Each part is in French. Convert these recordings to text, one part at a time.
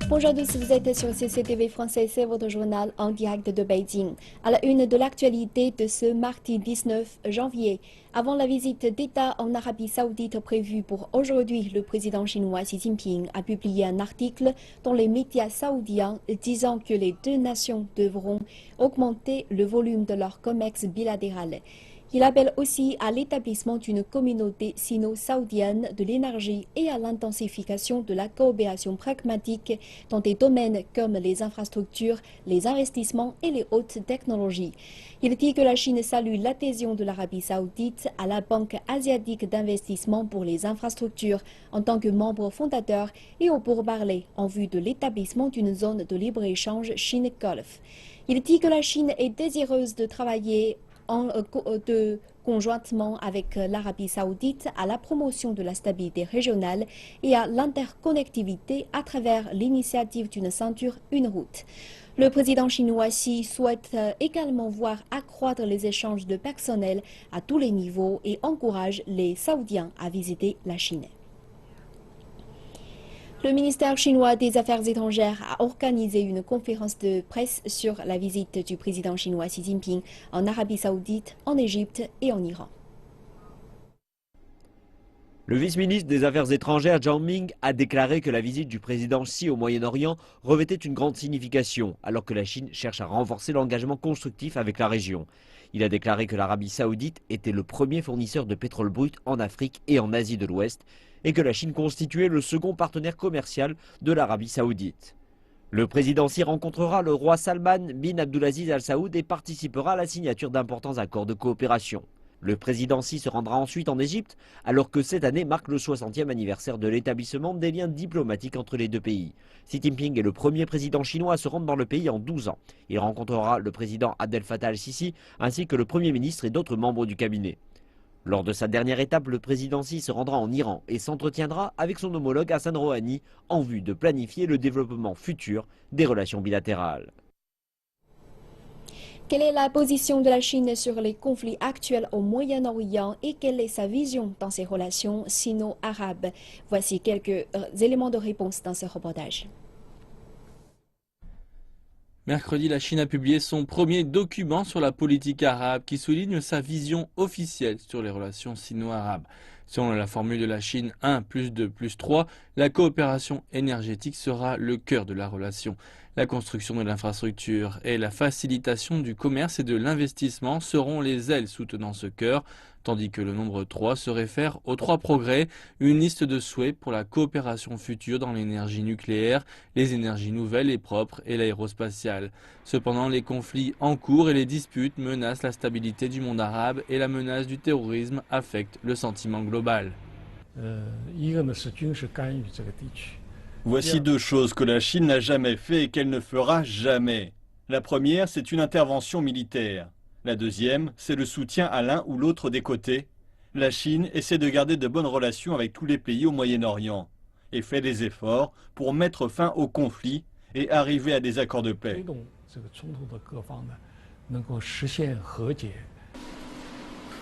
Bonjour à tous, vous êtes sur CCTV Français, c'est votre journal en direct de Beijing. À la une de l'actualité de ce mardi 19 janvier, avant la visite d'État en Arabie Saoudite prévue pour aujourd'hui, le président chinois Xi Jinping a publié un article dans les médias saoudiens disant que les deux nations devront augmenter le volume de leur commerce bilatéral. Il appelle aussi à l'établissement d'une communauté sino-saoudienne de l'énergie et à l'intensification de la coopération pragmatique dans des domaines comme les infrastructures, les investissements et les hautes technologies. Il dit que la Chine salue l'adhésion de l'Arabie saoudite à la Banque asiatique d'investissement pour les infrastructures en tant que membre fondateur et au pourparlers en vue de l'établissement d'une zone de libre-échange Chine-Golfe. Il dit que la Chine est désireuse de travailler conjointement avec l'Arabie saoudite à la promotion de la stabilité régionale et à l'interconnectivité à travers l'initiative d'une ceinture une route. Le président chinois Xi souhaite également voir accroître les échanges de personnel à tous les niveaux et encourage les Saoudiens à visiter la Chine. Le ministère chinois des Affaires étrangères a organisé une conférence de presse sur la visite du président chinois Xi Jinping en Arabie Saoudite, en Égypte et en Iran. Le vice-ministre des Affaires étrangères Zhang Ming a déclaré que la visite du président Xi au Moyen-Orient revêtait une grande signification, alors que la Chine cherche à renforcer l'engagement constructif avec la région. Il a déclaré que l'Arabie Saoudite était le premier fournisseur de pétrole brut en Afrique et en Asie de l'Ouest, et que la Chine constituait le second partenaire commercial de l'Arabie Saoudite. Le président Xi rencontrera le roi Salman bin Abdulaziz Al Saoud et participera à la signature d'importants accords de coopération. Le président Xi se rendra ensuite en Égypte, alors que cette année marque le 60e anniversaire de l'établissement des liens diplomatiques entre les deux pays. Xi Jinping est le premier président chinois à se rendre dans le pays en 12 ans. Il rencontrera le président Abdel Fattah al-Sisi ainsi que le premier ministre et d'autres membres du cabinet. Lors de sa dernière étape, le président Xi se rendra en Iran et s'entretiendra avec son homologue Hassan Rouhani en vue de planifier le développement futur des relations bilatérales. Quelle est la position de la Chine sur les conflits actuels au Moyen-Orient et quelle est sa vision dans ses relations sino-arabes? Voici quelques éléments de réponse dans ce reportage. Mercredi, la Chine a publié son premier document sur la politique arabe qui souligne sa vision officielle sur les relations sino-arabes. Selon la formule de la Chine 1 + 2 + 3, la coopération énergétique sera le cœur de la relation. La construction de l'infrastructure et la facilitation du commerce et de l'investissement seront les ailes soutenant ce cœur, tandis que le nombre 3 se réfère aux 3 progrès, une liste de souhaits pour la coopération future dans l'énergie nucléaire, les énergies nouvelles et propres et l'aérospatiale. Cependant, les conflits en cours et les disputes menacent la stabilité du monde arabe et la menace du terrorisme affecte le sentiment global. Voici 2 choses que la Chine n'a jamais fait et qu'elle ne fera jamais. La première, c'est une intervention militaire. La deuxième, c'est le soutien à l'un ou l'autre des côtés. La Chine essaie de garder de bonnes relations avec tous les pays au Moyen-Orient et fait des efforts pour mettre fin au conflit et arriver à des accords de paix.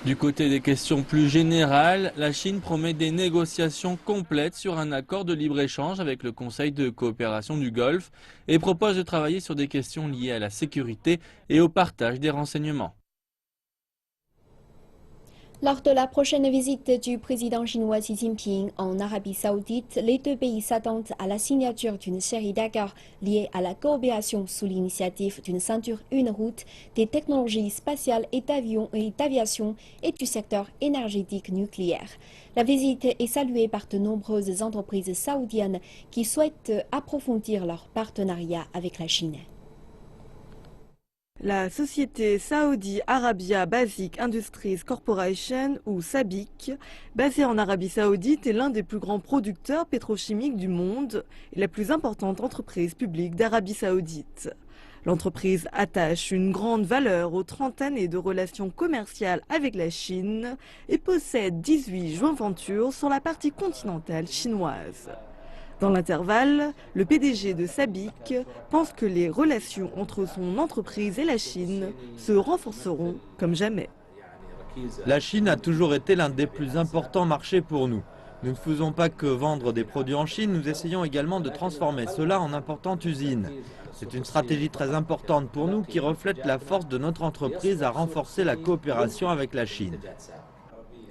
Du côté des questions plus générales, la Chine promet des négociations complètes sur un accord de libre-échange avec le Conseil de coopération du Golfe et propose de travailler sur des questions liées à la sécurité et au partage des renseignements. Lors de la prochaine visite du président chinois Xi Jinping en Arabie Saoudite, les deux pays s'attendent à la signature d'une série d'accords liés à la coopération sous l'initiative d'une ceinture une route, des technologies spatiales et d'aviation et du secteur énergétique nucléaire. La visite est saluée par de nombreuses entreprises saoudiennes qui souhaitent approfondir leur partenariat avec la Chine. La société Saudi Arabia Basic Industries Corporation, ou SABIC, basée en Arabie Saoudite, est l'un des plus grands producteurs pétrochimiques du monde et la plus importante entreprise publique d'Arabie Saoudite. L'entreprise attache une grande valeur aux 30 années de relations commerciales avec la Chine et possède 18 joint ventures sur la partie continentale chinoise. Dans l'intervalle, le PDG de SABIC pense que les relations entre son entreprise et la Chine se renforceront comme jamais. La Chine a toujours été l'un des plus importants marchés pour nous. Nous ne faisons pas que vendre des produits en Chine, nous essayons également de transformer cela en importante usine. C'est une stratégie très importante pour nous qui reflète la force de notre entreprise à renforcer la coopération avec la Chine.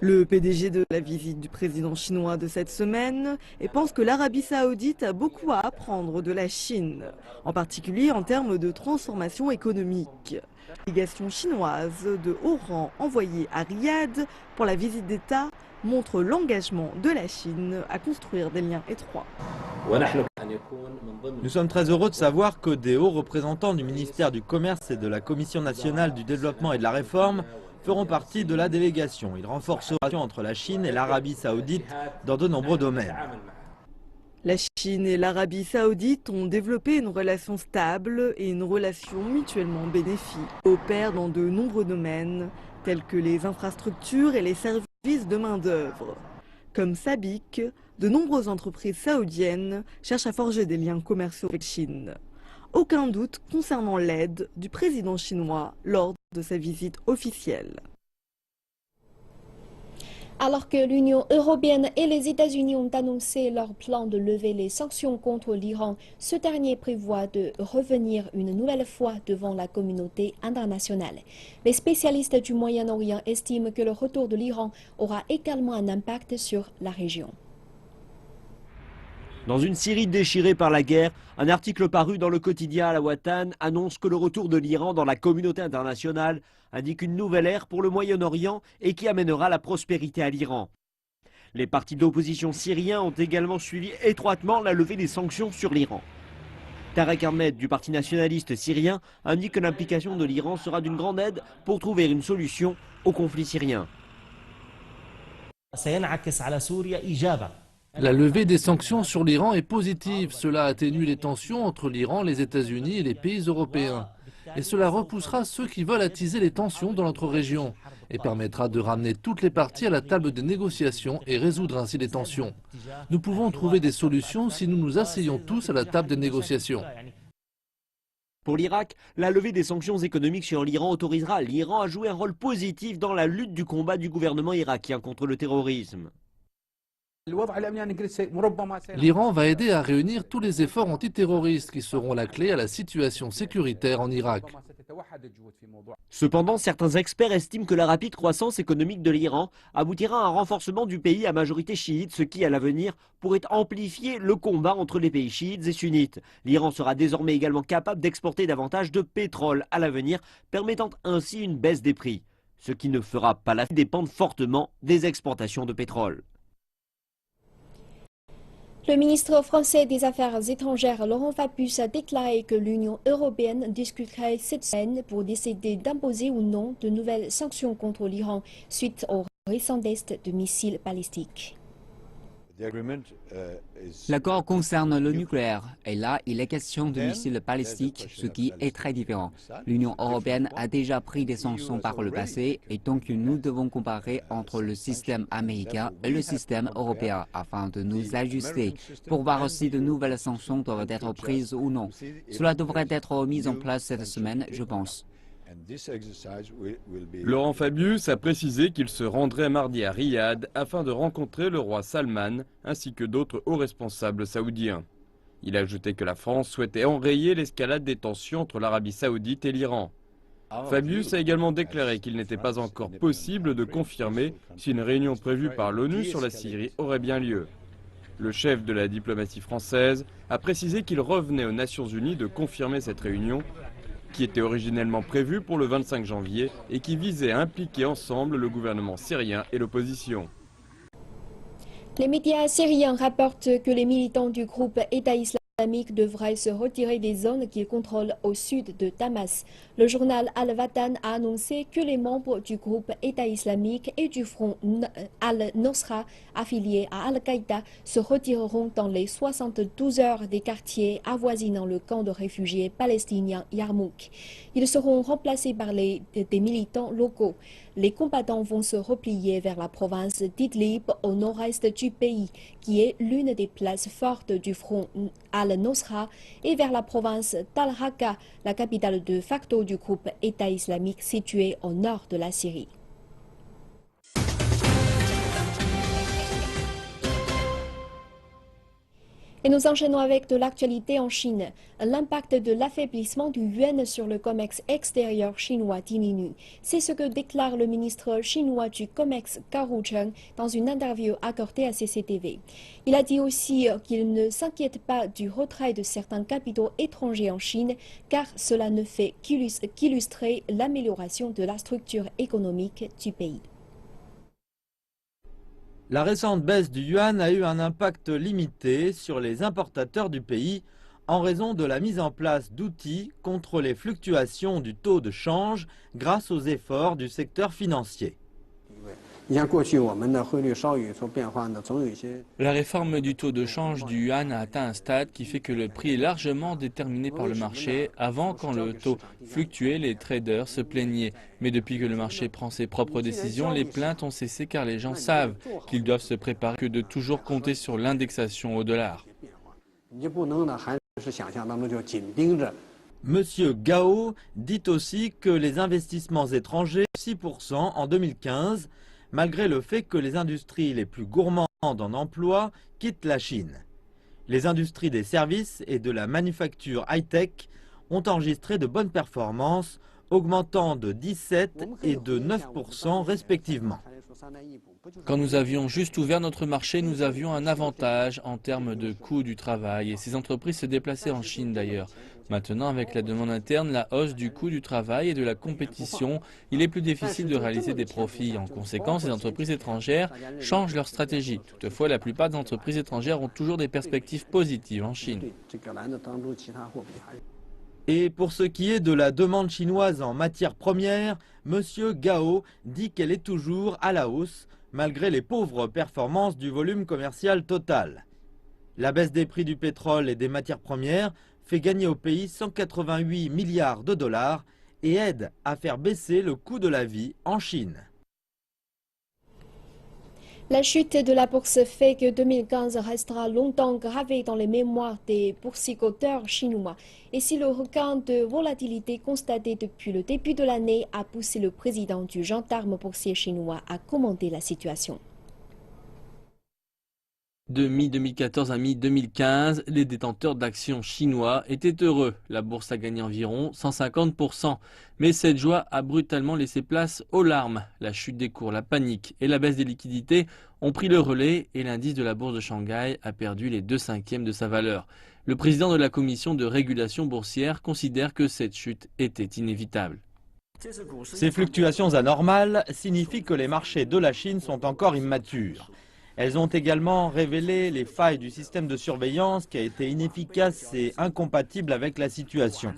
Le PDG de la visite du président chinois de cette semaine et pense que l'Arabie saoudite a beaucoup à apprendre de la Chine, en particulier en termes de transformation économique. La délégation chinoise de haut rang envoyée à Riyad pour la visite d'État montre l'engagement de la Chine à construire des liens étroits. Nous sommes très heureux de savoir que des hauts représentants du ministère du Commerce et de la Commission nationale du développement et de la réforme feront partie de la délégation. Ils renforcent les relations entre la Chine et l'Arabie saoudite dans de nombreux domaines. La Chine et l'Arabie saoudite ont développé une relation stable et une relation mutuellement bénéfique. Ils opèrent dans de nombreux domaines, tels que les infrastructures et les services de main-d'œuvre. Comme Sabic, de nombreuses entreprises saoudiennes cherchent à forger des liens commerciaux avec la Chine. Aucun doute concernant l'aide du président chinois lors de sa visite officielle. Alors que l'Union européenne et les États-Unis ont annoncé leur plan de lever les sanctions contre l'Iran, ce dernier prévoit de revenir une nouvelle fois devant la communauté internationale. Les spécialistes du Moyen-Orient estiment que le retour de l'Iran aura également un impact sur la région. Dans une Syrie déchirée par la guerre, un article paru dans le quotidien Al-Watan annonce que le retour de l'Iran dans la communauté internationale indique une nouvelle ère pour le Moyen-Orient et qui amènera la prospérité à l'Iran. Les partis d'opposition syriens ont également suivi étroitement la levée des sanctions sur l'Iran. Tarek Ahmed du parti nationaliste syrien indique que l'implication de l'Iran sera d'une grande aide pour trouver une solution au conflit syrien. La levée des sanctions sur l'Iran est positive. Cela atténue les tensions entre l'Iran, les États-Unis et les pays européens. Et cela repoussera ceux qui veulent attiser les tensions dans notre région et permettra de ramener toutes les parties à la table des négociations et résoudre ainsi les tensions. Nous pouvons trouver des solutions si nous nous asseyons tous à la table des négociations. Pour l'Irak, la levée des sanctions économiques sur l'Iran autorisera l'Iran à jouer un rôle positif dans la lutte du combat du gouvernement irakien contre le terrorisme. L'Iran va aider à réunir tous les efforts antiterroristes qui seront la clé à la situation sécuritaire en Irak. Cependant, certains experts estiment que la rapide croissance économique de l'Iran aboutira à un renforcement du pays à majorité chiite, ce qui, à l'avenir, pourrait amplifier le combat entre les pays chiites et sunnites. L'Iran sera désormais également capable d'exporter davantage de pétrole à l'avenir, permettant ainsi une baisse des prix, ce qui ne fera pas la dépendre fortement des exportations de pétrole. Le ministre français des Affaires étrangères, Laurent Fabius, a déclaré que l'Union européenne discuterait cette semaine pour décider d'imposer ou non de nouvelles sanctions contre l'Iran suite au récent test de missiles balistiques. L'accord concerne le nucléaire et là, il est question de missiles balistiques, ce qui est très différent. L'Union européenne a déjà pris des sanctions par le passé et donc nous devons comparer entre le système américain et le système européen afin de nous ajuster pour voir si de nouvelles sanctions doivent être prises ou non. Cela devrait être mis en place cette semaine, je pense. Laurent Fabius a précisé qu'il se rendrait mardi à Riyad afin de rencontrer le roi Salman ainsi que d'autres hauts responsables saoudiens. Il a ajouté que la France souhaitait enrayer l'escalade des tensions entre l'Arabie saoudite et l'Iran. Fabius a également déclaré qu'il n'était pas encore possible de confirmer si une réunion prévue par l'ONU sur la Syrie aurait bien lieu. Le chef de la diplomatie française a précisé qu'il revenait aux Nations Unies de confirmer cette réunion qui était originellement prévu pour le 25 janvier et qui visait à impliquer ensemble le gouvernement syrien et l'opposition. Les médias syriens rapportent que les militants du groupe État islamique devraient se retirer des zones qu'ils contrôlent au sud de Damas. Le journal Al-Watan a annoncé que les membres du groupe État islamique et du front Al-Nosra affiliés à Al-Qaïda se retireront dans les 72 heures des quartiers avoisinant le camp de réfugiés palestiniens Yarmouk. Ils seront remplacés par des militants locaux. Les combattants vont se replier vers la province d'Idlib au nord-est du pays, qui est l'une des places fortes du front Al-Nosra, et vers la province d'Al-Raqqa, la capitale de facto du groupe État islamique située au nord de la Syrie. Et nous enchaînons avec de l'actualité en Chine. L'impact de l'affaiblissement du yuan sur le commerce extérieur chinois diminue. C'est ce que déclare le ministre chinois du commerce Gao Rucheng dans une interview accordée à CCTV. Il a dit aussi qu'il ne s'inquiète pas du retrait de certains capitaux étrangers en Chine, car cela ne fait qu'illustrer l'amélioration de la structure économique du pays. La récente baisse du yuan a eu un impact limité sur les importateurs du pays en raison de la mise en place d'outils contre les fluctuations du taux de change grâce aux efforts du secteur financier. La réforme du taux de change du yuan a atteint un stade qui fait que le prix est largement déterminé par le marché. Avant, quand le taux fluctuait, les traders se plaignaient. Mais depuis que le marché prend ses propres décisions, les plaintes ont cessé car les gens savent qu'ils doivent se préparer que de toujours compter sur l'indexation au dollar. Monsieur Gao dit aussi que les investissements étrangers 6% en 2015, malgré le fait que les industries les plus gourmandes en emploi quittent la Chine. Les industries des services et de la manufacture high-tech ont enregistré de bonnes performances, augmentant de 17 et de 9% respectivement. Quand nous avions juste ouvert notre marché, nous avions un avantage en termes de coût du travail et ces entreprises se déplaçaient en Chine d'ailleurs. Maintenant, avec la demande interne, la hausse du coût du travail et de la compétition, il est plus difficile de réaliser des profits. En conséquence, les entreprises étrangères changent leur stratégie. Toutefois, la plupart des entreprises étrangères ont toujours des perspectives positives en Chine. Et pour ce qui est de la demande chinoise en matières premières, M. Gao dit qu'elle est toujours à la hausse, malgré les pauvres performances du volume commercial total. La baisse des prix du pétrole et des matières premières fait gagner au pays 188 milliards de dollars et aide à faire baisser le coût de la vie en Chine. La chute de la bourse fait que 2015 restera longtemps gravé dans les mémoires des boursicoteurs chinois. Et si le regain de volatilité constaté depuis le début de l'année a poussé le président du gendarme boursier chinois à commenter la situation. De mi-2014 à mi-2015, les détenteurs d'actions chinois étaient heureux. La bourse a gagné environ 150%. Mais cette joie a brutalement laissé place aux larmes. La chute des cours, la panique et la baisse des liquidités ont pris le relais et l'indice de la bourse de Shanghai a perdu les 2/5 de sa valeur. Le président de la commission de régulation boursière considère que cette chute était inévitable. Ces fluctuations anormales signifient que les marchés de la Chine sont encore immatures. Elles ont également révélé les failles du système de surveillance qui a été inefficace et incompatible avec la situation.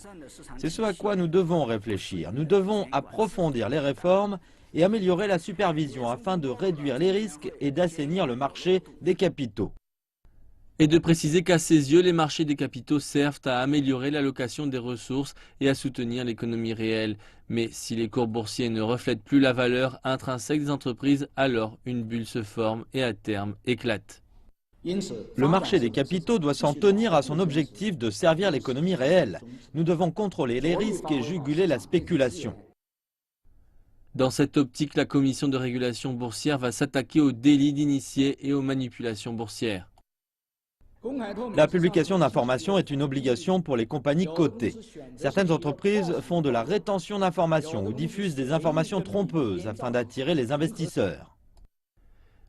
C'est ce à quoi nous devons réfléchir. Nous devons approfondir les réformes et améliorer la supervision afin de réduire les risques et d'assainir le marché des capitaux. Et de préciser qu'à ses yeux, les marchés des capitaux servent à améliorer l'allocation des ressources et à soutenir l'économie réelle. Mais si les cours boursiers ne reflètent plus la valeur intrinsèque des entreprises, alors une bulle se forme et à terme éclate. Le marché des capitaux doit s'en tenir à son objectif de servir l'économie réelle. Nous devons contrôler les risques et juguler la spéculation. Dans cette optique, la commission de régulation boursière va s'attaquer aux délits d'initiés et aux manipulations boursières. La publication d'informations est une obligation pour les compagnies cotées. Certaines entreprises font de la rétention d'informations ou diffusent des informations trompeuses afin d'attirer les investisseurs.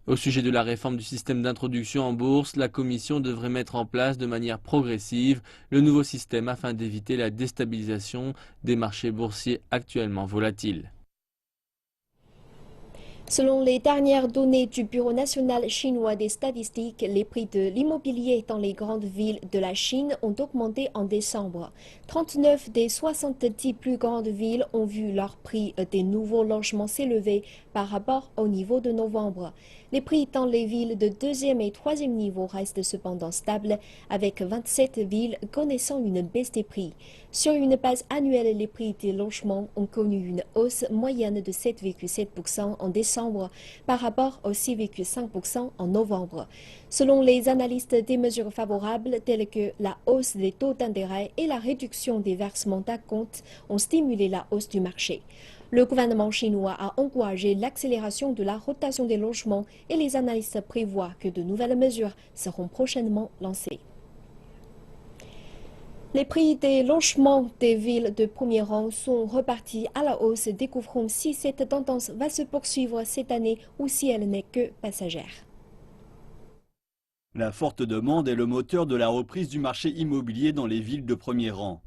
Au sujet de la réforme du système d'introduction en bourse, la Commission devrait mettre en place de manière progressive le nouveau système afin d'éviter la déstabilisation des marchés boursiers actuellement volatiles. Selon les dernières données du Bureau national chinois des statistiques, les prix de l'immobilier dans les grandes villes de la Chine ont augmenté en décembre. 39 des 70 plus grandes villes ont vu leur prix des nouveaux logements s'élever par rapport au niveau de novembre. Les prix dans les villes de deuxième et troisième niveau restent cependant stables, avec 27 villes connaissant une baisse des prix. Sur une base annuelle, les prix des logements ont connu une hausse moyenne de 7,7% en décembre par rapport aux 6,5% en novembre. Selon les analystes, des mesures favorables telles que la hausse des taux d'intérêt et la réduction des versements d'acompte ont stimulé la hausse du marché. Le gouvernement chinois a encouragé l'accélération de la rotation des logements et les analystes prévoient que de nouvelles mesures seront prochainement lancées. Les prix des logements des villes de premier rang sont repartis à la hausse. Découvrons si cette tendance va se poursuivre cette année ou si elle n'est que passagère. La forte demande est le moteur de la reprise du marché immobilier dans les villes de premier rang.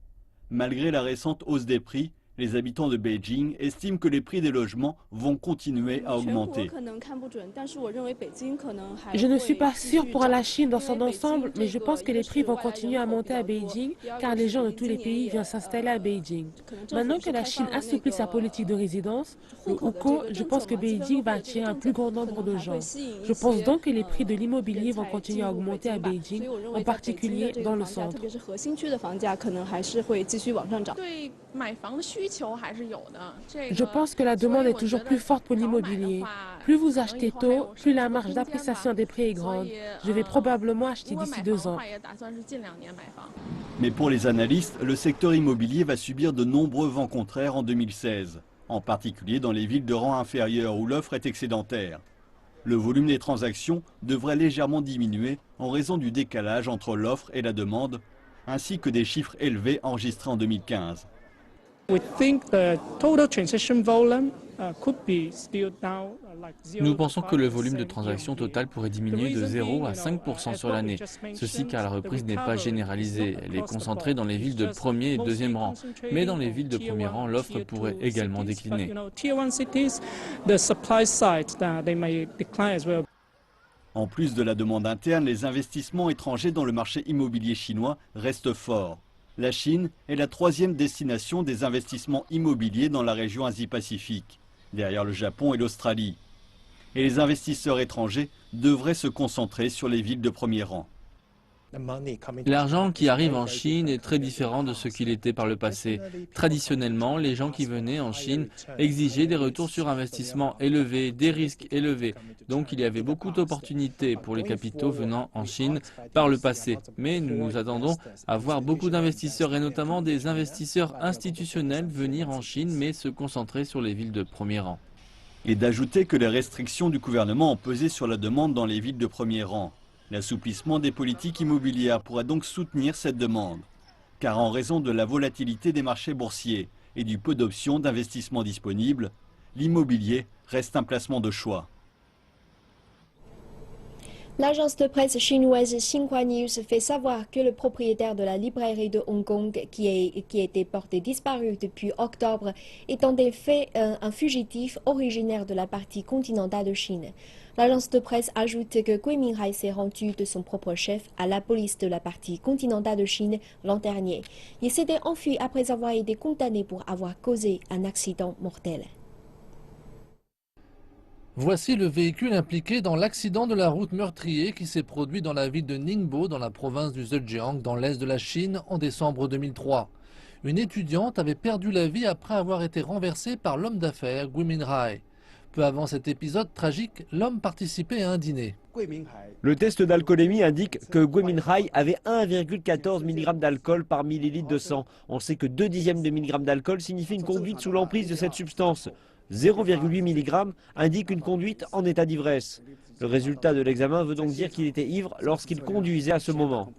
Malgré la récente hausse des prix, les habitants de Beijing estiment que les prix des logements vont continuer à augmenter. Je ne suis pas sûre pour la Chine dans son ensemble, mais je pense que les prix vont continuer à monter à Beijing, car les gens de tous les pays viennent s'installer à Beijing. Maintenant que la Chine assouplit sa politique de résidence, le hukou, je pense que Beijing va attirer un plus grand nombre de gens. Je pense donc que les prix de l'immobilier vont continuer à augmenter à Beijing, en particulier dans le centre. Je pense que la demande est toujours plus forte pour l'immobilier. Plus vous achetez tôt, plus la marge d'appréciation des prix est grande. Je vais probablement acheter d'ici 2 ans. Mais pour les analystes, le secteur immobilier va subir de nombreux vents contraires en 2016, en particulier dans les villes de rang inférieur où l'offre est excédentaire. Le volume des transactions devrait légèrement diminuer en raison du décalage entre l'offre et la demande, ainsi que des chiffres élevés enregistrés en 2015. Nous pensons que le volume de transactions total pourrait diminuer de 0 à 5% sur l'année. Ceci car la reprise n'est pas généralisée. Elle est concentrée dans les villes de premier et deuxième rang. Mais dans les villes de premier rang, l'offre pourrait également décliner. En plus de la demande interne, les investissements étrangers dans le marché immobilier chinois restent forts. La Chine est la 3e destination des investissements immobiliers dans la région Asie-Pacifique, derrière le Japon et l'Australie. Et les investisseurs étrangers devraient se concentrer sur les villes de premier rang. L'argent qui arrive en Chine est très différent de ce qu'il était par le passé. Traditionnellement, les gens qui venaient en Chine exigeaient des retours sur investissement élevés, des risques élevés. Donc il y avait beaucoup d'opportunités pour les capitaux venant en Chine par le passé. Mais nous nous attendons à voir beaucoup d'investisseurs et notamment des investisseurs institutionnels venir en Chine mais se concentrer sur les villes de premier rang. Et d'ajouter que les restrictions du gouvernement ont pesé sur la demande dans les villes de premier rang. L'assouplissement des politiques immobilières pourrait donc soutenir cette demande, car en raison de la volatilité des marchés boursiers et du peu d'options d'investissement disponibles, l'immobilier reste un placement de choix. L'agence de presse chinoise Xinhua News fait savoir que le propriétaire de la librairie de Hong Kong, qui était porté disparu depuis octobre, est en effet un fugitif originaire de la partie continentale de Chine. L'agence de presse ajoute que Gui Minhai s'est rendu de son propre chef à la police de la partie continentale de Chine l'an dernier. Il s'était enfui après avoir été condamné pour avoir causé un accident mortel. Voici le véhicule impliqué dans l'accident de la route meurtrier qui s'est produit dans la ville de Ningbo, dans la province du Zhejiang, dans l'est de la Chine, en décembre 2003. Une étudiante avait perdu la vie après avoir été renversée par l'homme d'affaires Gui Minhai. Peu avant cet épisode tragique, l'homme participait à un dîner. Le test d'alcoolémie indique que Gui Minhai avait 1,14 mg d'alcool par millilitre de sang. On sait que 0,2 de milligramme d'alcool signifie une conduite sous l'emprise de cette substance. 0,8 mg indique une conduite en état d'ivresse. Le résultat de l'examen veut donc dire qu'il était ivre lorsqu'il conduisait à ce moment.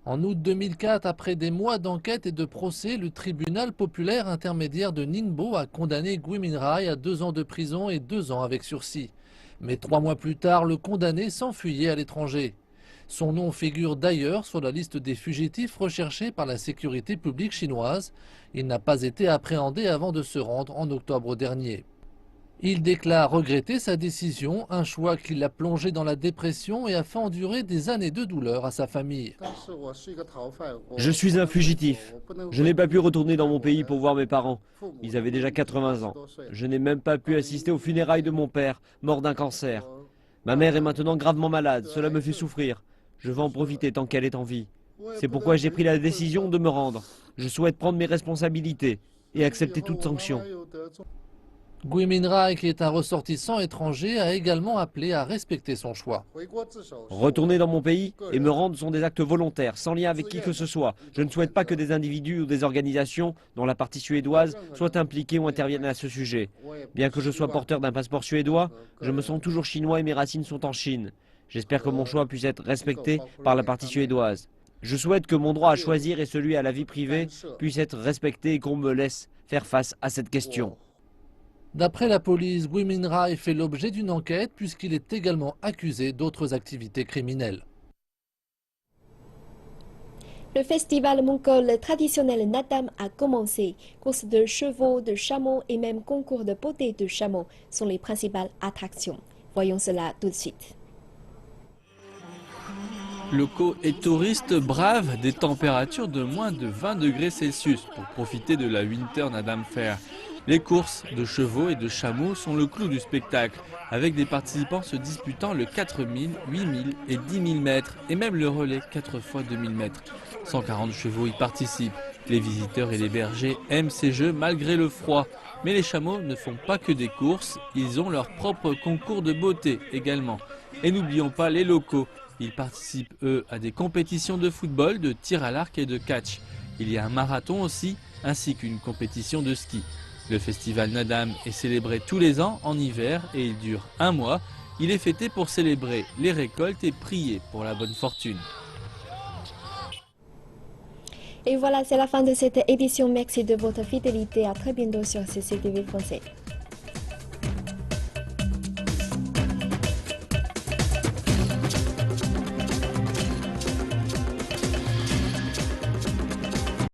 En août 2004, après des mois d'enquête et de procès, le tribunal populaire intermédiaire de Ningbo a condamné Gui Minhai à 2 ans de prison et 2 ans avec sursis. Mais 3 mois plus tard, le condamné s'enfuyait à l'étranger. Son nom figure d'ailleurs sur la liste des fugitifs recherchés par la sécurité publique chinoise. Il n'a pas été appréhendé avant de se rendre en octobre dernier. Il déclare regretter sa décision, un choix qui l'a plongé dans la dépression et a fait endurer des années de douleur à sa famille. Je suis un fugitif. Je n'ai pas pu retourner dans mon pays pour voir mes parents. Ils avaient déjà 80 ans. Je n'ai même pas pu assister aux funérailles de mon père, mort d'un cancer. Ma mère est maintenant gravement malade, cela me fait souffrir. Je veux en profiter tant qu'elle est en vie. C'est pourquoi j'ai pris la décision de me rendre. Je souhaite prendre mes responsabilités et accepter toute sanction. Gui Minhai, qui est un ressortissant étranger, a également appelé à respecter son choix. Retourner dans mon pays et me rendre sont des actes volontaires, sans lien avec qui que ce soit. Je ne souhaite pas que des individus ou des organisations, dont la partie suédoise, soient impliqués ou interviennent à ce sujet. Bien que je sois porteur d'un passeport suédois, je me sens toujours chinois et mes racines sont en Chine. J'espère que mon choix puisse être respecté par la partie suédoise. Je souhaite que mon droit à choisir et celui à la vie privée puissent être respectés et qu'on me laisse faire face à cette question. D'après la police, Gui Minhai fait l'objet d'une enquête puisqu'il est également accusé d'autres activités criminelles. Le festival mongol traditionnel Nadam a commencé. Courses de chevaux, de chameaux et même concours de beauté de chameaux sont les principales attractions. Voyons cela tout de suite. Locaux et touristes bravent des températures de moins de 20 degrés Celsius pour profiter de la Winter Nadam Fair. Les courses de chevaux et de chameaux sont le clou du spectacle, avec des participants se disputant le 4000, 8000 et 10 000 mètres, et même le relais 4 x 2000 mètres. 140 chevaux y participent. Les visiteurs et les bergers aiment ces jeux malgré le froid. Mais les chameaux ne font pas que des courses, ils ont leur propre concours de beauté également. Et n'oublions pas les locaux. Ils participent, eux, à des compétitions de football, de tir à l'arc et de catch. Il y a un marathon aussi, ainsi qu'une compétition de ski. Le festival Nadam est célébré tous les ans en hiver et il dure un mois. Il est fêté pour célébrer les récoltes et prier pour la bonne fortune. Et voilà, c'est la fin de cette édition. Merci de votre fidélité. À très bientôt sur CCTV Français.